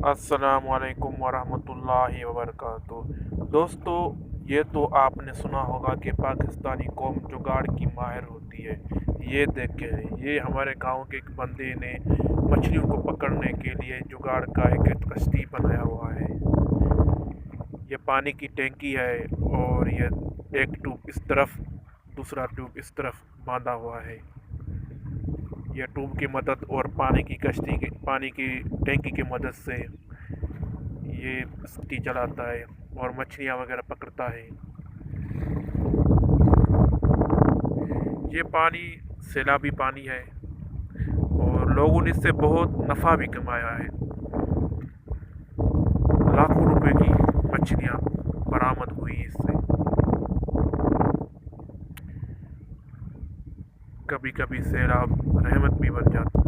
अस्सलाम वालेकुम वरहमतुल्लाहि वबरकातुह। दोस्तों, ये तो आपने सुना होगा कि पाकिस्तानी कौम जुगाड़ की माहिर होती है। ये देखें, ये हमारे गांव के एक बंदे ने मछलियों को पकड़ने के लिए जुगाड़ का एक कश्ती बनाया हुआ है। ये पानी की टैंकी है और ये एक ट्यूब इस तरफ, दूसरा ट्यूब इस तरफ बांधा हुआ है। यह ट्यूब की मदद और पानी की टैंकी की मदद से ये कश्ती चलाता है और मछलियाँ वगैरह पकड़ता है। ये पानी सैलाबी पानी है और लोगों ने इससे बहुत नफ़ा भी कमाया है। लाखों रुपए की मछलियाँ बरामद हुई इससे। कभी कभी सैलाब रहमत भी बन जाता है।